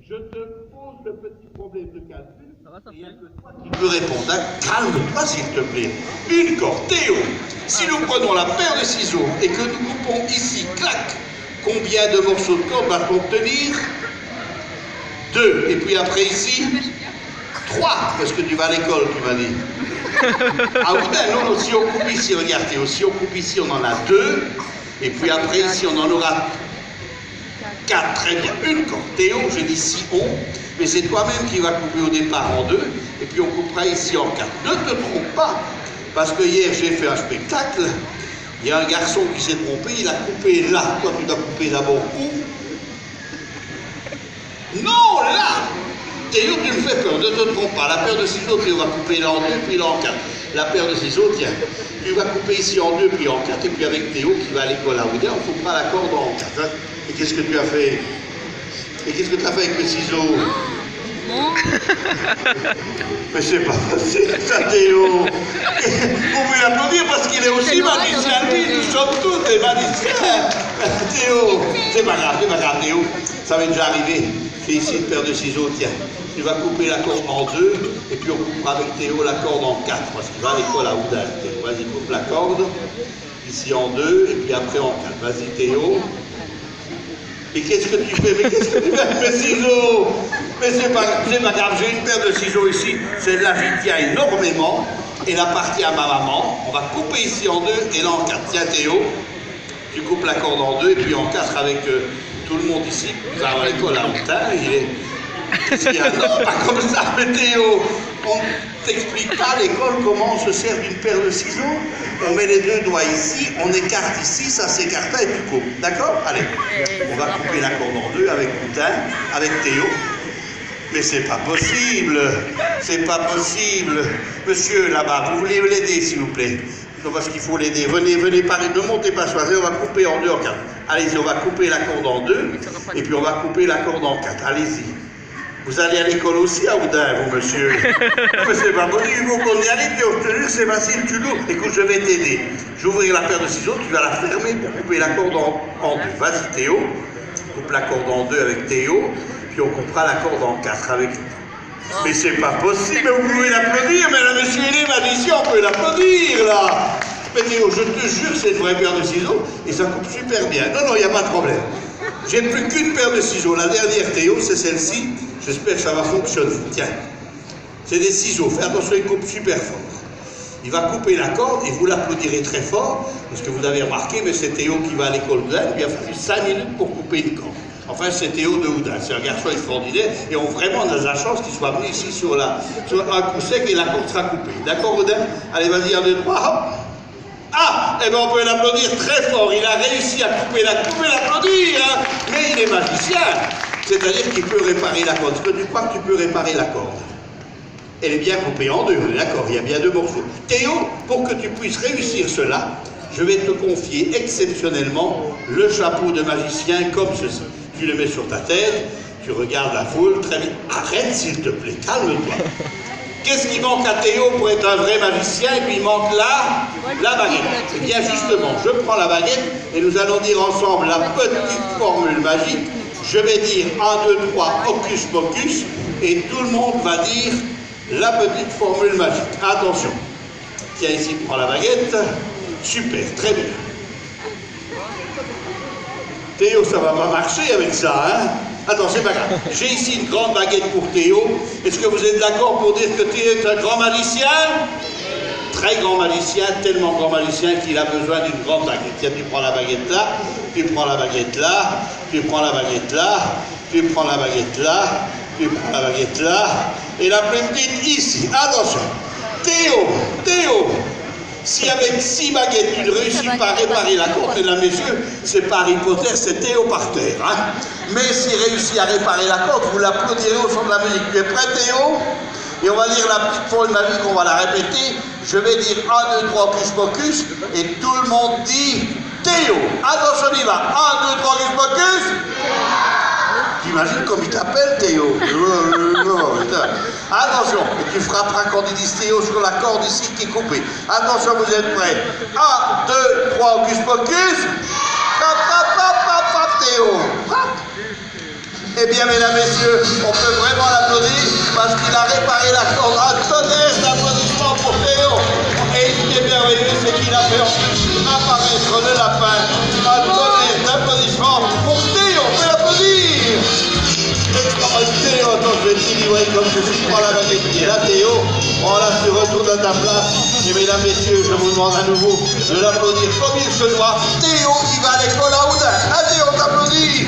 Je te pose le petit problème de calcul. Il n'y a que toi qui peux répondre. Calme-toi, s'il te plaît. Une corde. Théo, si nous prenons la paire de ciseaux et que nous coupons ici, clac, combien de morceaux de corde va-t-on obtenir? 2. Et puis après ici, 3. Parce que tu vas à l'école, tu m'as dit. Ah oui, ben non, si on coupe ici, regarde Théo, si on coupe ici, on en a 2. Et puis après ici, on en aura 4, très bien. Une corde. Théo, je dis si on, mais c'est toi-même qui vas couper au départ en 2, et puis on coupera ici en 4. Ne te trompe pas, parce que hier j'ai fait un spectacle, il y a un garçon qui s'est trompé, il a coupé là. Toi, tu dois couper d'abord où? Non, là. Théo, tu me fais peur, ne te trompe pas. La paire de ciseaux, tu vas couper là en 2, puis là en 4. La paire de ciseaux, tiens, tu vas couper ici en 2, puis en 4, et puis avec Théo qui va à l'école à Ouida, on coupera la corde en 4. Hein. Et qu'est-ce que tu as fait? Et qu'est-ce que tu as fait avec les ciseaux? Mais c'est pas facile, ça, Théo. Vous pouvez l'applaudir parce qu'il est aussi magicien. Nous sommes tous des magiciens. Théo, c'est pas grave, Théo. Ça m'est déjà arrivé. J'ai ici une paire de ciseaux, tiens. Tu vas couper la corde en 2, et puis on coupera avec Théo la corde en 4, parce qu'il va à l'école à Ouda. Vas-y, coupe la corde, ici en 2, et puis après en 4. Vas-y, Théo. Et qu'est-ce que tu fais? Mais qu'est-ce que tu fais avec mes ciseaux? Mais c'est pas grave, j'ai une paire de ciseaux ici, celle-là j'y tiens énormément, elle appartient à ma maman. On va couper ici en 2 et là en 4. Tiens Théo, tu coupes la corde en 2 et puis en 4 avec tout le monde ici. Vous allez à l'école à Outin, il est... Non, pas comme ça, mais Théo, on t'explique pas à l'école comment on se sert d'une paire de ciseaux. On met les 2 doigts ici, on écarte ici, ça s'écarte et tu coupes. D'accord? Allez, on va couper la corde en 2 avec Outin, avec Théo. Mais c'est pas possible, c'est pas possible. Monsieur là-bas, vous voulez l'aider s'il vous plaît? Non, parce qu'il faut l'aider. Venez, ne montez pas sur la on va couper en 2 en 4. Allez-y, on va couper la corde en 2 et puis on va couper la corde en 4. Allez-y. Vous allez à l'école aussi à Oudain, vous, monsieur? Mais c'est pas possible, il faut qu'on y aille, c'est facile, tu l'ouvres. Écoute, je vais t'aider. J'ouvrirai la paire de ciseaux, tu vas la fermer pour couper la corde en 2. Vas-y, Théo. Coupe la corde en 2 avec Théo, puis on coupera la corde en 4 avec lui. Mais c'est pas possible, mais vous pouvez l'applaudir, mais là, monsieur il est magicien, on peut l'applaudir, là. Mais Théo, je te jure, c'est une vraie paire de ciseaux, et ça coupe super bien. Non, il n'y a pas de problème. J'ai plus qu'une paire de ciseaux. La dernière, Théo, c'est celle-ci. J'espère que ça va fonctionner. Tiens, c'est des ciseaux. Fais attention, il coupe super fort. Il va couper la corde et vous l'applaudirez très fort, parce que vous avez remarqué, mais c'est Théo qui va à l'école d'Oudain. Il lui a fallu 5 minutes pour couper une corde. Enfin, c'est Théo de Oudain. C'est un garçon extraordinaire et on a la chance qu'il soit venu ici sur un coup sec et la corde sera coupée. D'accord, Oudain? Allez, vas-y, 1, 2, 3, hop! Ah, eh bien on peut l'applaudir très fort, il a réussi à couper la corde, vous pouvez l'applaudir, hein, mais il est magicien, c'est-à-dire qu'il peut réparer la corde. Est-ce que tu crois que tu peux réparer la corde? Elle est bien coupée en 2, d'accord, il y a bien 2 morceaux. Théo, pour que tu puisses réussir cela, je vais te confier exceptionnellement le chapeau de magicien comme ceci. Tu le mets sur ta tête, tu regardes la foule, très bien. Arrête s'il te plaît, calme-toi. Qu'est-ce qui manque à Théo pour être un vrai magicien? Et puis il manque la baguette. Eh bien justement, je prends la baguette et nous allons dire ensemble la petite formule magique. Je vais dire 1, 2, 3, hocus pocus, et tout le monde va dire la petite formule magique. Attention. Tiens, ici, prends la baguette. Super, très bien. Théo, ça va pas marcher avec ça, hein? Attends, c'est pas grave. J'ai ici une grande baguette pour Théo. Est-ce que vous êtes d'accord pour dire que Théo est un grand magicien? Très grand magicien, tellement grand magicien qu'il a besoin d'une grande baguette. Tiens, tu prends la baguette là, tu prends la baguette là, tu prends la baguette là, tu prends la baguette là, tu prends la baguette là, et la plus petite ici. Attention. Théo, si avec 6 baguettes tu ne réussis pas à réparer la corde, mesdames, messieurs, c'est pas Harry Potter, c'est Théo par terre. Hein? Mais s'il réussit à réparer la corde, vous l'applaudirez au son de la musique. Tu es prêt, Théo? Et on va dire la petite formule magique, on va la répéter. Je vais dire 1, 2, 3, hocus pocus, et tout le monde dit Théo. Attention, on y va. 1, 2, 3, hocus pocus. T'imagines comme il t'appelle, Théo? Attention, et tu frapperas quand il dit Théo sur la corde ici qui est coupée. Attention, vous êtes prêts? 1, 2, 3, hocus pocus. Hop, hop, hop, hop, hop, Théo. Hop. Eh bien, mesdames, messieurs, on peut vraiment l'applaudir parce qu'il a réparé la corde. Un tonnerre d'applaudissements pour Théo. Et ce qui est merveilleux, c'est qu'il a fait en plus apparaître le lapin. Un tonnerre d'applaudissements pour Théo. On peut l'applaudir. Théo, attends, je vais te dire, comme je prends la baguette qui est là, Théo. Voilà, tu retournes à ta place. Et mesdames, messieurs, je vous demande à nouveau de l'applaudir comme il se doit. Théo, il va à l'école à Oudin. Allez, on t'applaudit.